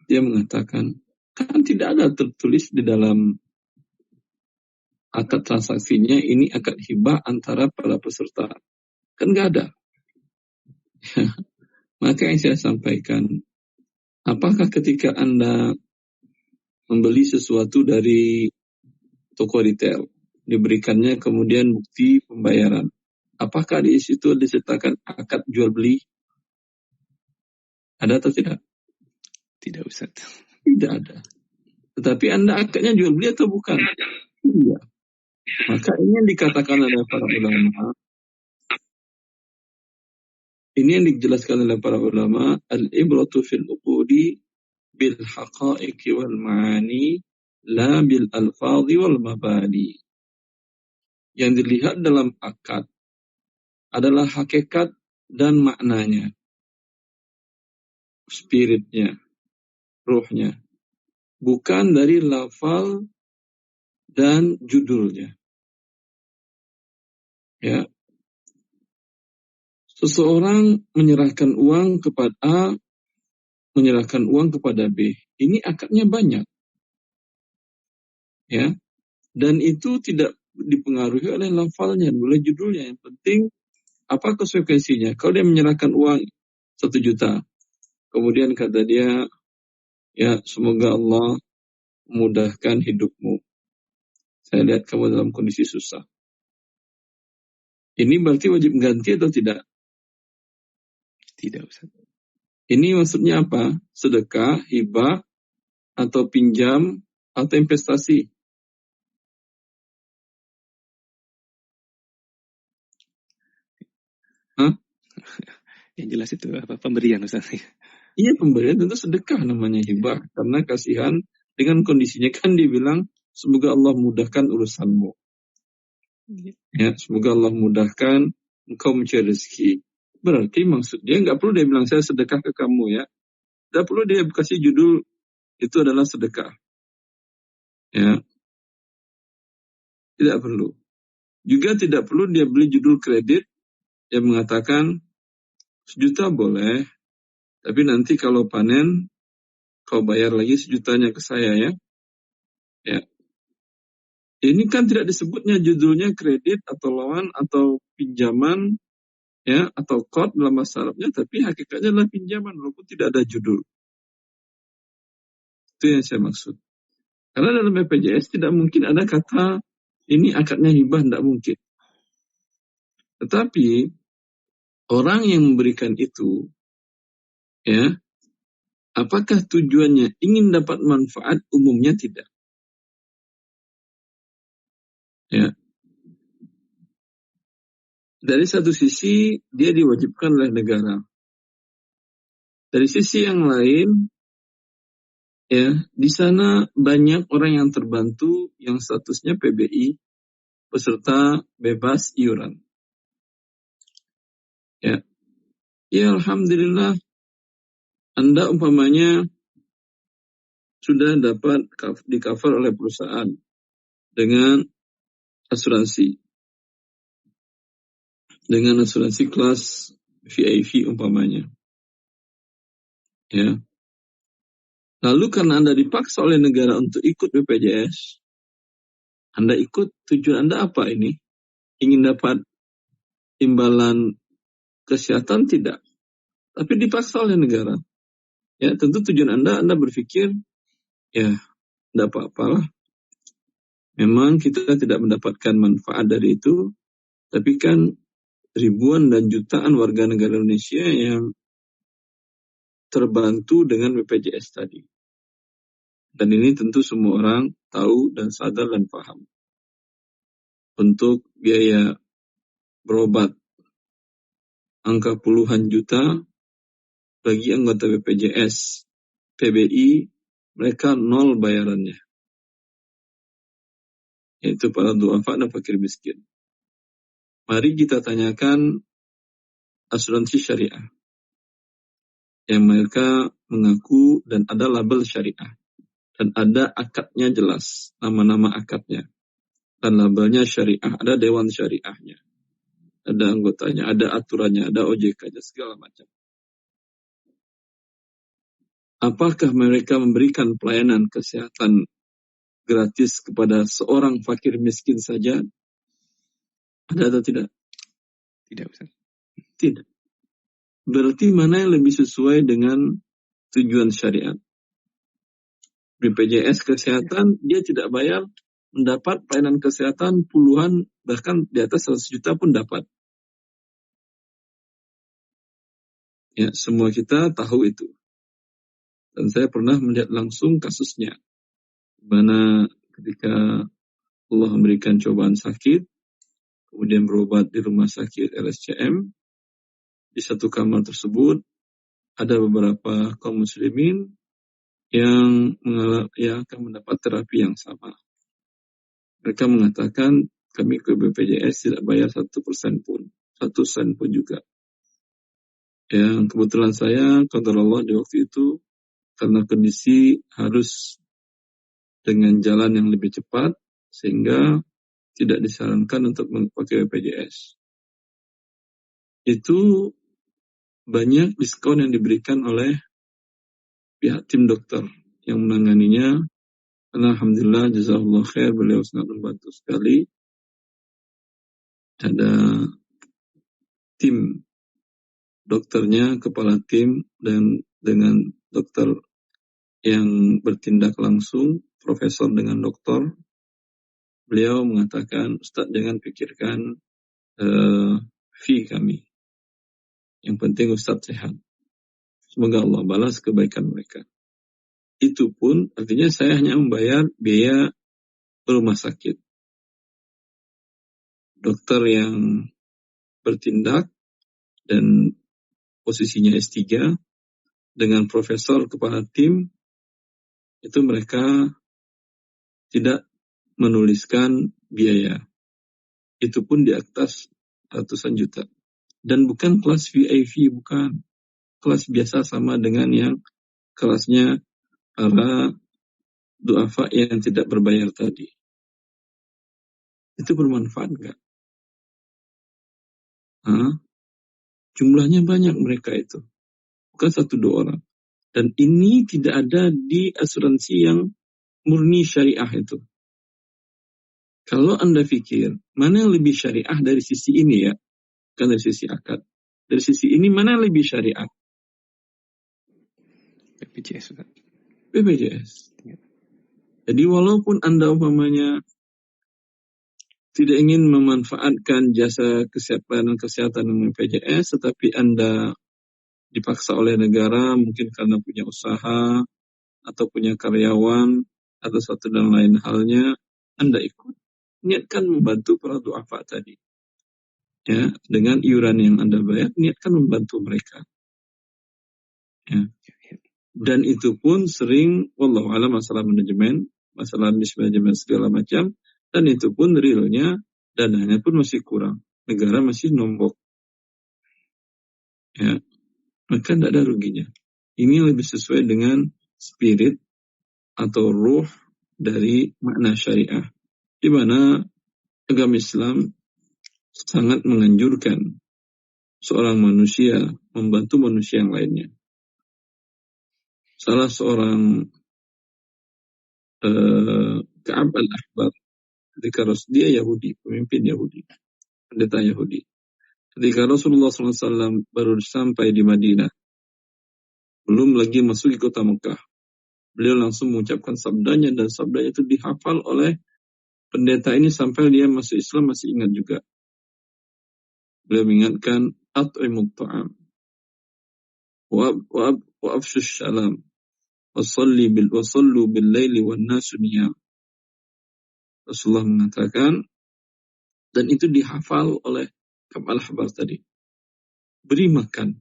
Dia mengatakan, kan tidak ada tertulis di dalam akad transaksinya ini akad hibah antara para peserta. Kan nggak ada. Maka yang saya sampaikan, apakah ketika Anda membeli sesuatu dari toko retail, diberikannya kemudian bukti pembayaran, apakah di situ disertakan akad jual beli? Ada atau tidak? Tidak, Ustaz. Tidak ada. Tetapi Anda akadnya jual beli atau bukan? Iya. Maka ini yang dikatakan oleh para ulama, ini yang dijelaskan oleh para ulama, al-ibratu fil uqudi bil haqa'iqi wal ma'ani la bil alfadhi wal mabani. Yang dilihat dalam akad adalah hakikat dan maknanya, spiritnya, ruhnya, bukan dari lafal dan judulnya. Ya, seseorang menyerahkan uang kepada A, menyerahkan uang kepada B. Ini akadnya banyak, ya, dan itu tidak dipengaruhi oleh lafalnya, oleh judulnya. Yang penting apa konsekuensinya. Kalau dia menyerahkan uang 1 juta, kemudian kata dia, ya semoga Allah memudahkan hidupmu. Saya lihat kamu dalam kondisi susah. Ini berarti wajib ganti atau tidak? Tidak, Ustaz. Ini maksudnya apa? Sedekah, hibah, atau pinjam, atau investasi? Hah? Yang jelas itu apa? Pemberian, Ustaz. Iya, pemberian tentu sedekah namanya hibah. Karena kasihan dengan kondisinya kan dibilang, semoga Allah mudahkan urusanmu. Ya, semoga Allah mudahkan engkau mencari rezeki. Berarti maksud dia nggak perlu dia bilang saya sedekah ke kamu ya. Tidak perlu dia kasih judul itu adalah sedekah. Ya, tidak perlu. Juga tidak perlu dia beli judul kredit yang mengatakan 1 juta boleh, tapi nanti kalau panen kau bayar lagi 1 jutanya ke saya ya. Ya. Ini kan tidak disebutnya judulnya kredit atau loan atau pinjaman ya atau qard dalam bahasa Arabnya, tapi hakikatnya adalah pinjaman walaupun tidak ada judul. Itu yang saya maksud. Karena dalam BPJS tidak mungkin ada kata ini akadnya hibah, tidak mungkin. Tetapi orang yang memberikan itu ya, apakah tujuannya ingin dapat manfaat? Umumnya tidak. Ya. Dari satu sisi dia diwajibkan oleh negara. Dari sisi yang lain, ya di sana banyak orang yang terbantu yang statusnya PBI, peserta bebas iuran. Ya, ya alhamdulillah Anda umpamanya sudah dapat di cover oleh perusahaan dengan asuransi. Dengan asuransi kelas VIP umpamanya. Ya. Lalu karena Anda dipaksa oleh negara untuk ikut BPJS, Anda ikut, tujuan Anda apa ini? Ingin dapat imbalan kesehatan? Tidak. Tapi dipaksa oleh negara. Ya, tentu tujuan Anda berpikir, ya, tidak apa-apalah. Memang kita tidak mendapatkan manfaat dari itu, tapi kan ribuan dan jutaan warga negara Indonesia yang terbantu dengan BPJS tadi. Dan ini tentu semua orang tahu dan sadar dan paham. Untuk biaya berobat angka puluhan juta bagi anggota BPJS, PBI, mereka 0 bayarannya. Yaitu para duafa dan fakir miskin. Mari kita tanyakan asuransi syariah. Yang mereka mengaku dan ada label syariah. Dan ada akadnya jelas, nama-nama akadnya. Dan labelnya syariah, ada dewan syariahnya. Ada anggotanya, ada aturannya, ada OJK-nya, segala macam. apakah mereka memberikan pelayanan kesehatan gratis kepada seorang fakir miskin saja? Ada atau tidak? Tidak, Ustaz. Tidak. Berarti mana yang lebih sesuai dengan tujuan syariat? BPJS kesehatan, dia tidak bayar, mendapat pelayanan kesehatan puluhan, bahkan di atas 100 juta pun dapat. Ya, semua kita tahu itu. Dan saya pernah melihat langsung kasusnya. Di mana ketika Allah memberikan cobaan sakit, kemudian berobat di rumah sakit RSCM, di satu kamar tersebut ada beberapa kaum muslimin yang akan mendapat terapi yang sama. Mereka mengatakan, kami ke BPJS tidak bayar 1% pun, 1 sen pun juga. Yang kebetulan saya, qadarullah di waktu itu, karena kondisi harus dengan jalan yang lebih cepat, sehingga tidak disarankan untuk memakai BPJS. Itu banyak diskon yang diberikan oleh pihak tim dokter yang menanganinya. Alhamdulillah, jazakallah khair, beliau sangat membantu sekali. Ada tim dokternya, kepala tim, dan dengan dokter yang bertindak langsung, profesor dengan dokter. Beliau mengatakan, Ustaz jangan pikirkan fee kami. Yang penting Ustaz sehat. Semoga Allah balas kebaikan mereka. Itu pun artinya saya hanya membayar biaya rumah sakit. Dokter yang bertindak dan posisinya S3 dengan profesor kepala tim, itu mereka tidak menuliskan biaya. Itu pun di atas ratusan juta. Dan bukan kelas VIP, bukan. Kelas biasa sama dengan yang kelasnya para duafa yang tidak berbayar tadi. Itu bermanfaat nggak? Jumlahnya banyak mereka itu. Bukan 1-2 orang. Dan ini tidak ada di asuransi yang murni syariah itu. Kalau Anda pikir, mana yang lebih syariah dari sisi ini ya? Bukan dari sisi akad. Dari sisi ini, mana yang lebih syariah? BPJS, Ustaz. BPJS. Ya. Jadi walaupun Anda umpamanya tidak ingin memanfaatkan jasa kesehatan BPJS, tetapi Anda dipaksa oleh negara, mungkin karena punya usaha, atau punya karyawan, atau satu dan lain halnya, Anda ikut. Niatkan membantu para duafa tadi. Ya, dengan iuran yang Anda bayar, niatkan membantu mereka. Ya. Dan itu pun sering, wallahu a'lam, masalah manajemen, masalah mismanajemen segala macam, dan itu pun realnya, dananya pun masih kurang. Negara masih nombok. Ya, maka tidak ada ruginya. Ini lebih sesuai dengan spirit atau ruh dari makna syariah, di mana agama Islam sangat menganjurkan seorang manusia membantu manusia yang lainnya. Salah seorang Ka'ab al-Ahbar, ketika dia Yahudi, pemimpin Yahudi, pendeta Yahudi. Ketika Rasulullah SAW baru sampai di Madinah, belum lagi masuk ke kota Mekah, beliau langsung mengucapkan sabdanya, dan sabdanya itu dihafal oleh pendeta ini sampai dia masuk Islam masih ingat juga. Beliau mengingatkan, at'imut ta'am, wa afshush salam, wasallu bil laili wan nasu niyam. Rasulullah mengatakan, dan itu dihafal oleh Ka'ab al-Ahbar tadi. Beri makan.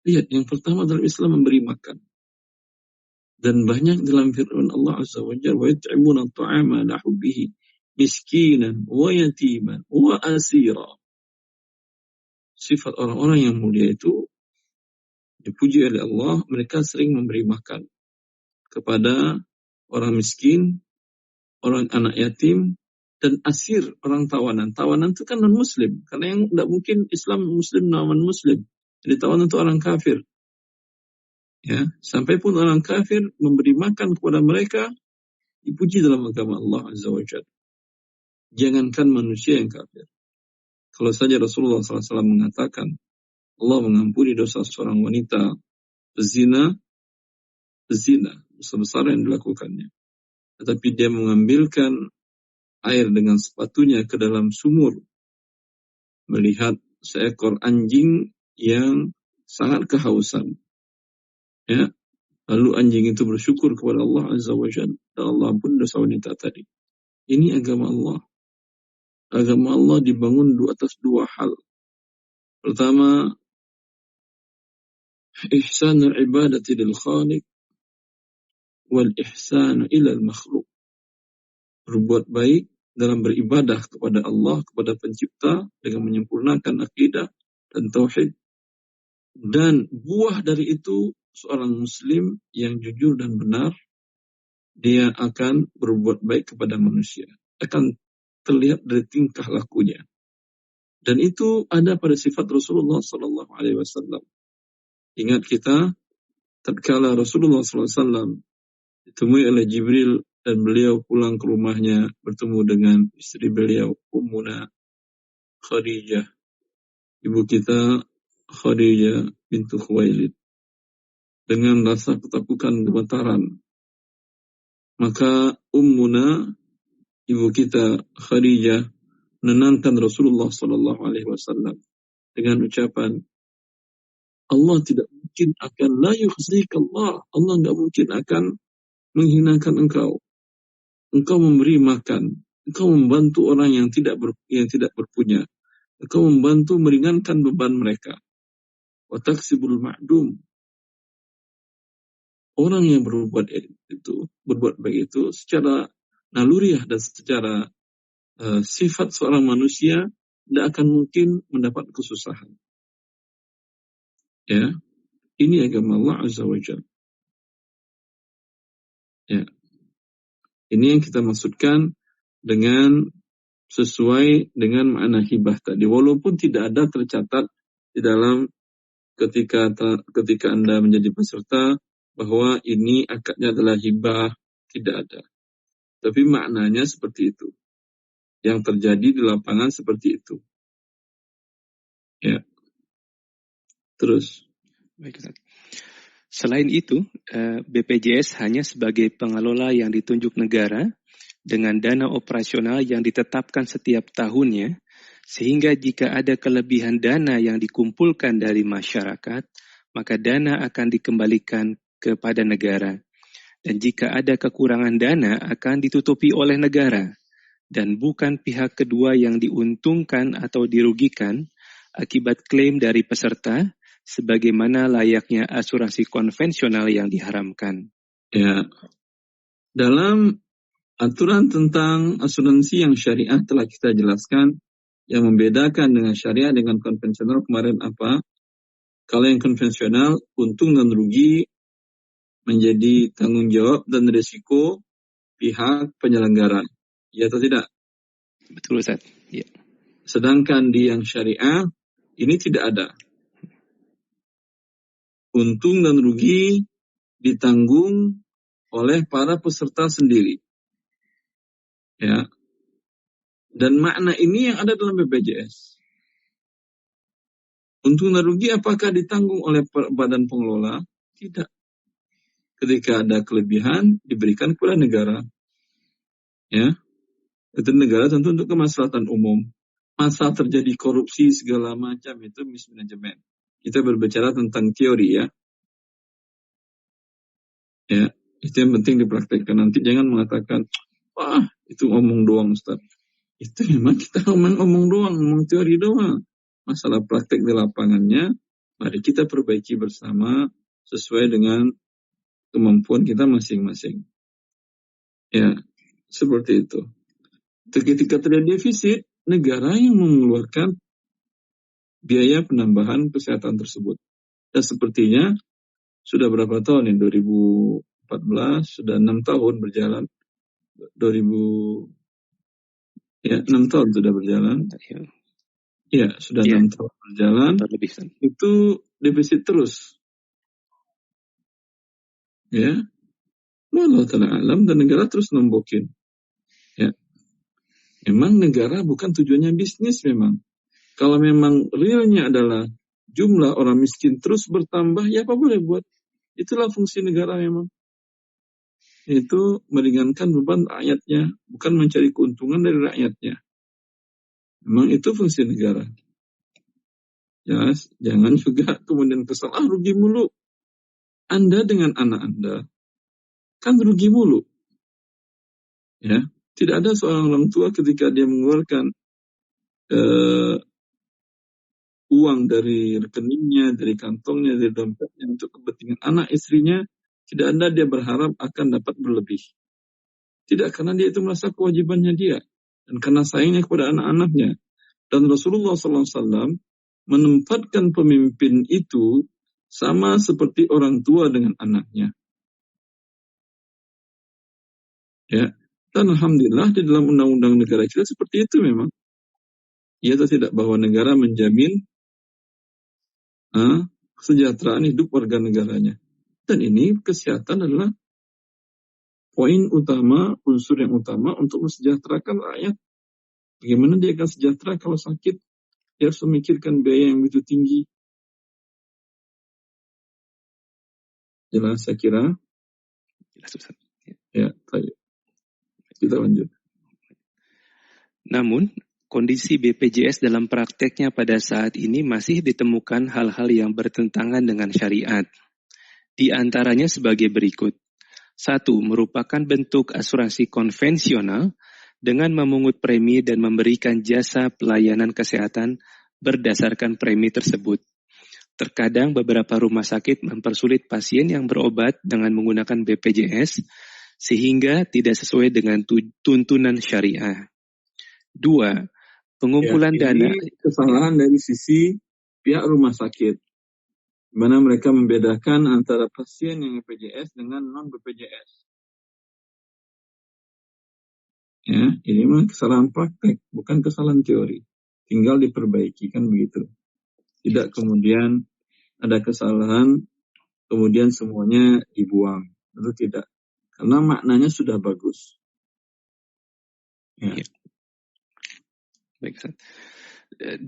Lihat, yang pertama dalam Islam memberi makan. Dan banyak dalam firman Allah Azza wa Jalla, wa yut'imuna at-ta'ama ala hubbihi miskinan wa yatiman wa asira. Sifat orang-orang yang mulia itu dipuji oleh Allah, mereka sering memberi makan kepada orang miskin, orang anak yatim, dan asir, orang tawanan. Tawanan itu kan non-muslim, karena yang tidak mungkin Islam muslim non-muslim. Jadi tawanan itu orang kafir. Ya, sampai pun orang kafir memberi makan kepada mereka, dipuji dalam agama Allah Azza wa Jalla. Jangankan manusia yang kafir. Kalau saja Rasulullah SAW mengatakan, Allah mengampuni dosa seorang wanita pezina, besar-besar yang dilakukannya. Tetapi dia mengambilkan air dengan sepatunya ke dalam sumur, melihat seekor anjing yang sangat kehausan. Ya, lalu anjing itu bersyukur kepada Allah Azza wa Jalla, dan Allah ampuni dosa wanita tadi. Ini agama Allah. Agama Allah dibangun atas dua hal. Pertama, ihsanul ibadati lil khaliq wal ihsan ila al makhluk. Berbuat baik dalam beribadah kepada Allah, kepada pencipta, dengan menyempurnakan akidah dan tauhid. Dan buah dari itu, seorang muslim yang jujur dan benar, dia akan berbuat baik kepada manusia. Akan terlihat dari tingkah lakunya. Dan itu ada pada sifat Rasulullah SAW. Ingat kita, tatkala Rasulullah SAW ditemui oleh Jibril dan beliau pulang ke rumahnya bertemu dengan istri beliau, Ummuna Khadijah, ibu kita Khadijah bintu Khuwailid, dengan rasa ketakutan gemetaran. Maka Ummuna, ibu kita Khadijah, menenangkan Rasulullah SAW dengan ucapan, Allah tidak mungkin akan la yukhzika Allah. Allah nggak mungkin akan menghinakan engkau. Engkau memberi makan, engkau membantu orang yang tidak berpunya, engkau membantu meringankan beban mereka. Wa taksibul ma'dum. Orang yang berbuat baik itu secara naluriah dan secara sifat seorang manusia tidak akan mungkin mendapat kesusahan. Ya, ini agama Allah Azza wa Jalla. Ya. Ini yang kita maksudkan dengan sesuai dengan makna hibah tadi. Walaupun tidak ada tercatat di dalam ketika Anda menjadi peserta bahwa ini akadnya adalah hibah, tidak ada. Tapi maknanya seperti itu. Yang terjadi di lapangan seperti itu. Ya. Terus. Baik, Ustaz. Selain itu, BPJS hanya sebagai pengelola yang ditunjuk negara dengan dana operasional yang ditetapkan setiap tahunnya, sehingga jika ada kelebihan dana yang dikumpulkan dari masyarakat, maka dana akan dikembalikan kepada negara. Dan jika ada kekurangan dana akan ditutupi oleh negara, dan bukan pihak kedua yang diuntungkan atau dirugikan akibat klaim dari peserta, sebagaimana layaknya asuransi konvensional yang diharamkan. Ya, dalam aturan tentang asuransi yang syariah telah kita jelaskan, yang membedakan dengan syariah dengan konvensional kemarin apa? Kalau yang konvensional, untung dan rugi menjadi tanggung jawab dan risiko pihak penyelenggara. Ya atau tidak? Betul, Ustaz. Ya. Sedangkan di yang syariah, ini tidak ada. Untung dan rugi ditanggung oleh para peserta sendiri. Ya. Dan makna ini yang ada dalam BPJS. Untung dan rugi apakah ditanggung oleh badan pengelola? Tidak. Ketika ada kelebihan, diberikan kepada negara. Ya. Itu negara tentu untuk kemaslahatan umum. Masa terjadi korupsi segala macam itu mismanagement. Kita berbicara tentang teori ya. Ya, itu yang penting dipraktekkan. Nanti jangan mengatakan, wah itu omong doang Ustaz. Itu memang kita omong doang, omong teori doang. Masalah praktek di lapangannya, mari kita perbaiki bersama sesuai dengan kemampuan kita masing-masing. Ya, seperti itu. Ketika terjadi defisit, negara yang mengeluarkan biaya penambahan kesehatan tersebut. Dan sepertinya sudah berapa tahun ini? 2014, sudah 6 tahun berjalan. 6 tahun sudah berjalan. Ya, sudah 6 tahun berjalan. Itu defisit terus. Ya, Allah Ta'ala alam, dan negara terus nembokin. Ya, memang negara bukan tujuannya bisnis memang. Kalau memang realnya adalah jumlah orang miskin terus bertambah, ya apa boleh buat. Itulah fungsi negara memang. Itu meringankan beban rakyatnya, bukan mencari keuntungan dari rakyatnya. Memang itu fungsi negara. Ya, jangan juga kemudian kesal, rugi mulu. Anda dengan anak Anda kan rugi mulu. Ya, tidak ada seorang orang tua ketika dia mengeluarkan uang dari rekeningnya, dari kantongnya, dari dompetnya untuk kepentingan anak istrinya, tidak ada dia berharap akan dapat berlebih. Tidak, karena dia itu merasa kewajibannya dia. Dan karena sayangnya kepada anak-anaknya. Dan Rasulullah SAW menempatkan pemimpin itu sama seperti orang tua dengan anaknya. Ya. Dan Alhamdulillah di dalam undang-undang negara kita seperti itu memang. Ya atau tidak, bahwa negara menjamin kesejahteraan hidup warga negaranya. Dan ini kesehatan adalah poin utama, unsur yang utama untuk mensejahterakan rakyat. Bagaimana dia akan sejahtera kalau sakit? Dia harus memikirkan biaya yang begitu tinggi. Jelas, saya kira. Ya, baik. Kita lanjut. Namun, kondisi BPJS dalam prakteknya pada saat ini masih ditemukan hal-hal yang bertentangan dengan syariat. Di antaranya sebagai berikut. 1. Merupakan bentuk asuransi konvensional dengan memungut premi dan memberikan jasa pelayanan kesehatan berdasarkan premi tersebut. Terkadang beberapa rumah sakit mempersulit pasien yang berobat dengan menggunakan BPJS sehingga tidak sesuai dengan tuntunan syariah. 2. Pengumpulan dana. Kesalahan dari sisi pihak rumah sakit, di mana mereka membedakan antara pasien yang BPJS dengan non-BPJS. Ya, ini memang kesalahan praktek, bukan kesalahan teori. Tinggal diperbaiki, kan begitu. Tidak kemudian ada kesalahan, kemudian semuanya dibuang. Itu tidak. Karena maknanya sudah bagus. Ya. Baik. 2.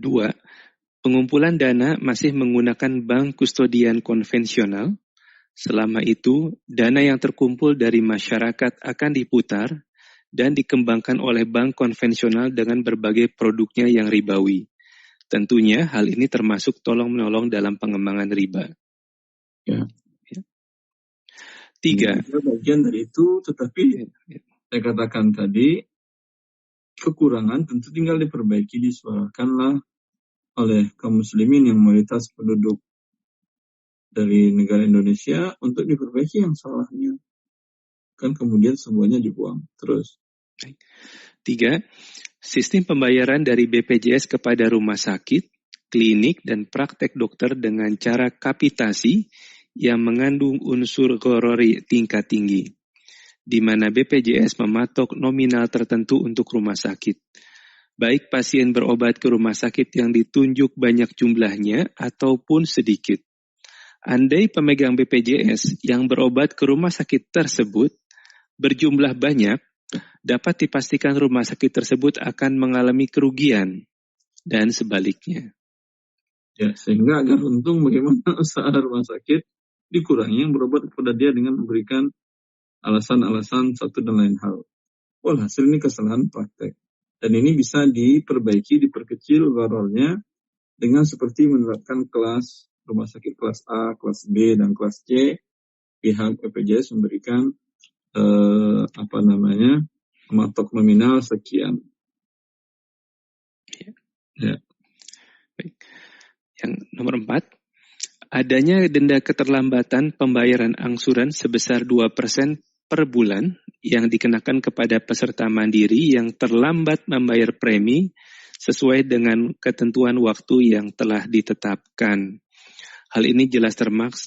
Pengumpulan dana masih menggunakan bank kustodian konvensional. Selama itu, dana yang terkumpul dari masyarakat akan diputar dan dikembangkan oleh bank konvensional dengan berbagai produknya yang ribawi. Tentunya hal ini termasuk tolong-menolong dalam pengembangan riba. Ya. 3. Bagian dari itu, tetapi saya katakan tadi, kekurangan tentu tinggal diperbaiki, disuarakanlah oleh kaum muslimin yang mayoritas penduduk dari negara Indonesia untuk diperbaiki yang salahnya. Kan kemudian semuanya dibuang. Terus. 3. Sistem pembayaran dari BPJS kepada rumah sakit, klinik, dan praktek dokter dengan cara kapitasi yang mengandung unsur gharori tingkat tinggi, di mana BPJS mematok nominal tertentu untuk rumah sakit. Baik pasien berobat ke rumah sakit yang ditunjuk banyak jumlahnya ataupun sedikit. Andai pemegang BPJS yang berobat ke rumah sakit tersebut berjumlah banyak, dapat dipastikan rumah sakit tersebut akan mengalami kerugian dan sebaliknya. Ya, sehingga agar untung bagaimana usaha rumah sakit dikurangi yang berobat kepada dia dengan memberikan alasan-alasan satu dan lain hal. Walhasil ini kesalahan praktek. Dan ini bisa diperbaiki, diperkecil gharornya dengan seperti menerapkan kelas rumah sakit kelas A, kelas B, dan kelas C. Pihak BPJS memberikan mematok nominal sekian. Ya. Baik. Yang nomor 4, adanya denda keterlambatan pembayaran angsuran sebesar 2% per bulan yang dikenakan kepada peserta mandiri yang terlambat membayar premi sesuai dengan ketentuan waktu yang telah ditetapkan. Hal ini jelas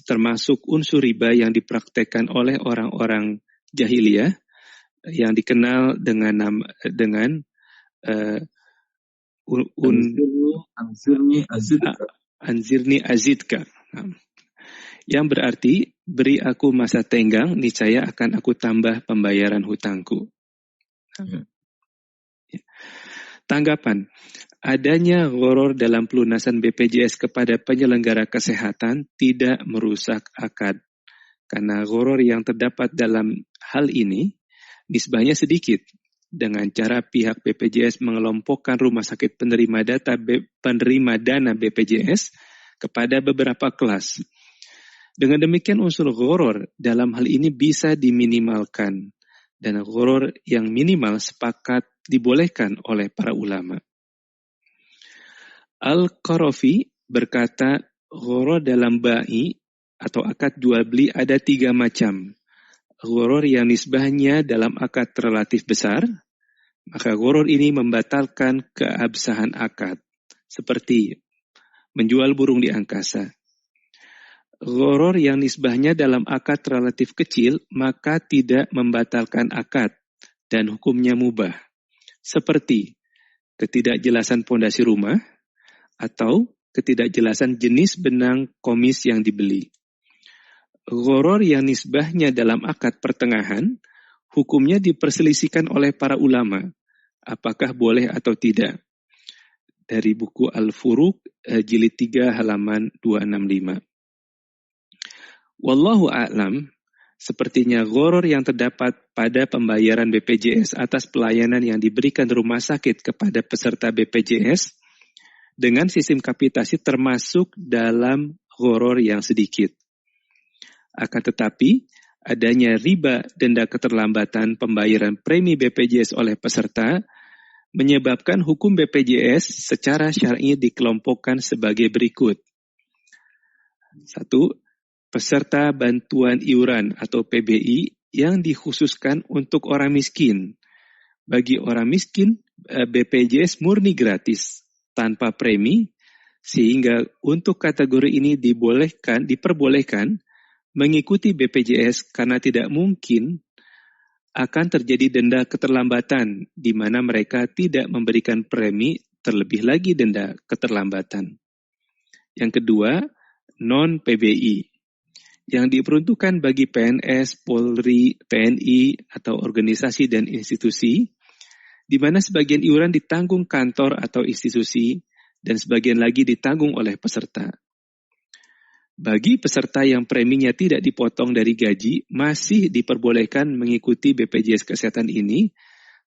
termasuk unsur riba yang dipraktekkan oleh orang-orang jahiliyah yang dikenal dengan Anzirni azidka. Anzirni azidka, Yang berarti, beri aku masa tenggang, niscaya akan aku tambah pembayaran hutangku. Tanggapan, adanya gharar dalam pelunasan BPJS kepada penyelenggara kesehatan tidak merusak akad. Karena gharar yang terdapat dalam hal ini, nisbahnya sedikit. Dengan cara pihak BPJS mengelompokkan rumah sakit penerima dana BPJS kepada beberapa kelas. Dengan demikian unsur gharar dalam hal ini bisa diminimalkan. Dan gharar yang minimal sepakat dibolehkan oleh para ulama. Al-Qarafi berkata, gharar dalam bai atau akad jual beli ada 3 macam. Gharar yang nisbahnya dalam akad relatif besar, maka gharar ini membatalkan keabsahan akad, seperti menjual burung di angkasa. Gharar yang nisbahnya dalam akad relatif kecil, maka tidak membatalkan akad dan hukumnya mubah, seperti ketidakjelasan pondasi rumah atau ketidakjelasan jenis benang komis yang dibeli. Gharar yang nisbahnya dalam akad pertengahan, hukumnya diperselisihkan oleh para ulama, apakah boleh atau tidak. Dari buku Al-Furuq, jilid 3 halaman 265. Wallahu a'lam, sepertinya gharar yang terdapat pada pembayaran BPJS atas pelayanan yang diberikan rumah sakit kepada peserta BPJS dengan sistem kapitasi termasuk dalam gharar yang sedikit. Akan tetapi, adanya riba denda keterlambatan pembayaran premi BPJS oleh peserta menyebabkan hukum BPJS secara syar'i dikelompokkan sebagai berikut. 1. Peserta bantuan iuran atau PBI yang dikhususkan untuk orang miskin. Bagi orang miskin, BPJS murni gratis, tanpa premi, sehingga untuk kategori ini diperbolehkan mengikuti BPJS karena tidak mungkin akan terjadi denda keterlambatan di mana mereka tidak memberikan premi, terlebih lagi denda keterlambatan. Yang kedua, non-PBI yang diperuntukkan bagi PNS, Polri, TNI, atau organisasi dan institusi, di mana sebagian iuran ditanggung kantor atau institusi dan sebagian lagi ditanggung oleh peserta. Bagi peserta yang preminya tidak dipotong dari gaji, masih diperbolehkan mengikuti BPJS Kesehatan ini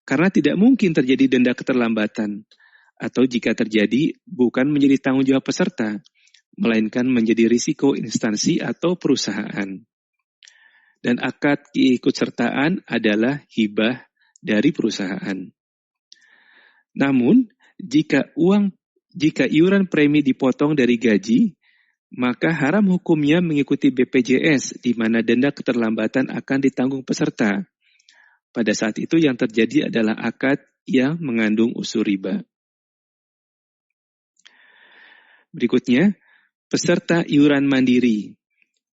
karena tidak mungkin terjadi denda keterlambatan, atau jika terjadi bukan menjadi tanggung jawab peserta, melainkan menjadi risiko instansi atau perusahaan. Dan akad keikutsertaan adalah hibah dari perusahaan. Namun, jika iuran premi dipotong dari gaji, maka haram hukumnya mengikuti BPJS di mana denda keterlambatan akan ditanggung peserta. Pada saat itu yang terjadi adalah akad yang mengandung unsur riba. Berikutnya, peserta iuran mandiri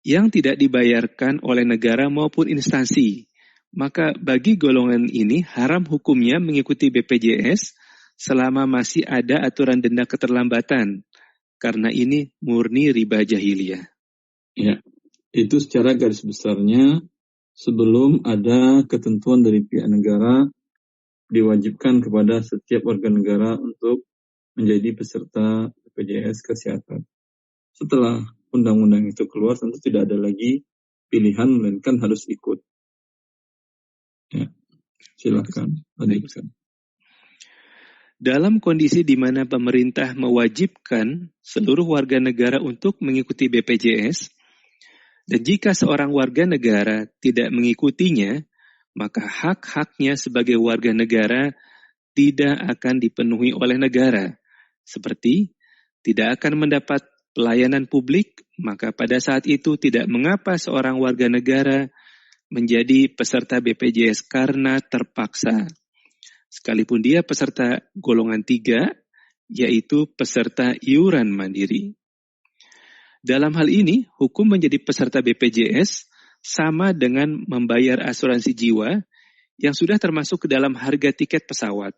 yang tidak dibayarkan oleh negara maupun instansi. Maka bagi golongan ini haram hukumnya mengikuti BPJS selama masih ada aturan denda keterlambatan. Karena ini murni riba jahiliyah. Ya, itu secara garis besarnya sebelum ada ketentuan dari pihak negara diwajibkan kepada setiap warga negara untuk menjadi peserta BPJS Kesehatan. Setelah undang-undang itu keluar, tentu tidak ada lagi pilihan, melainkan harus ikut. Ya, silakan lanjutkan. Dalam kondisi di mana pemerintah mewajibkan seluruh warga negara untuk mengikuti BPJS, dan jika seorang warga negara tidak mengikutinya, maka hak-haknya sebagai warga negara tidak akan dipenuhi oleh negara, seperti tidak akan mendapat pelayanan publik, maka pada saat itu tidak mengapa seorang warga negara menjadi peserta BPJS karena terpaksa. Sekalipun dia peserta golongan 3, yaitu peserta iuran mandiri. Dalam hal ini, hukum menjadi peserta BPJS sama dengan membayar asuransi jiwa yang sudah termasuk ke dalam harga tiket pesawat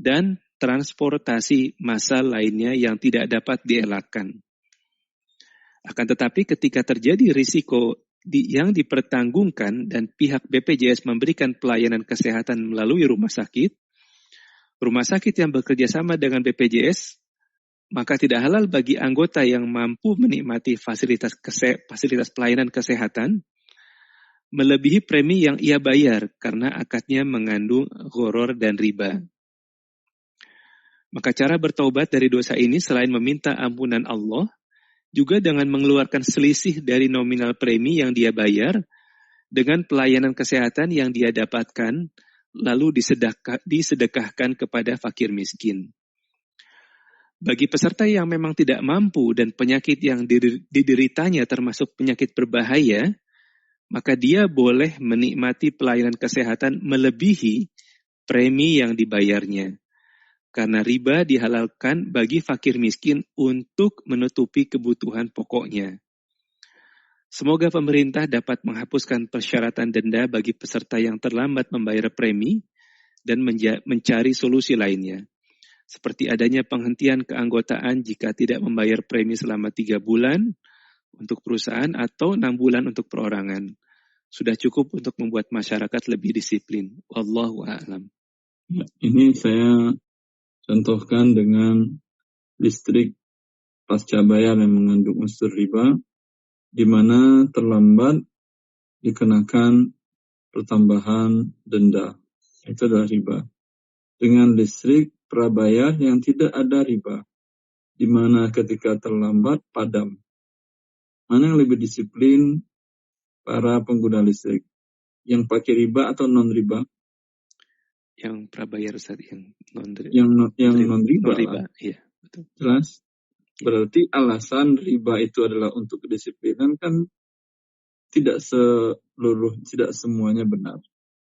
dan transportasi massal lainnya yang tidak dapat dielakkan. Akan tetapi ketika terjadi risiko yang dipertanggungkan dan pihak BPJS memberikan pelayanan kesehatan melalui rumah sakit yang bekerja sama dengan BPJS, maka tidak halal bagi anggota yang mampu menikmati fasilitas pelayanan kesehatan melebihi premi yang ia bayar karena akadnya mengandung gharar dan riba. Maka cara bertaubat dari dosa ini selain meminta ampunan Allah, juga dengan mengeluarkan selisih dari nominal premi yang dia bayar dengan pelayanan kesehatan yang dia dapatkan, lalu disedekahkan kepada fakir miskin. Bagi peserta yang memang tidak mampu dan penyakit yang dideritanya termasuk penyakit berbahaya, maka dia boleh menikmati pelayanan kesehatan melebihi premi yang dibayarnya. Karena riba dihalalkan bagi fakir miskin untuk menutupi kebutuhan pokoknya. Semoga pemerintah dapat menghapuskan persyaratan denda bagi peserta yang terlambat membayar premi dan mencari solusi lainnya. Seperti adanya penghentian keanggotaan jika tidak membayar premi selama 3 bulan untuk perusahaan atau 6 bulan untuk perorangan. Sudah cukup untuk membuat masyarakat lebih disiplin. Wallahu a'lam. Ya, ini saya contohkan dengan listrik pasca bayar yang mengandung unsur riba, di mana terlambat dikenakan pertambahan denda. Itu adalah riba. Dengan listrik prabayar yang tidak ada riba, di mana ketika terlambat padam. Mana yang lebih disiplin para pengguna listrik? Yang pakai riba atau non-riba? Yang prabayar Ustaz, yang non-riba. Yang non-riba lah. Iya, betul. Jelas. Berarti alasan riba itu adalah untuk kedisiplinan kan tidak semuanya benar.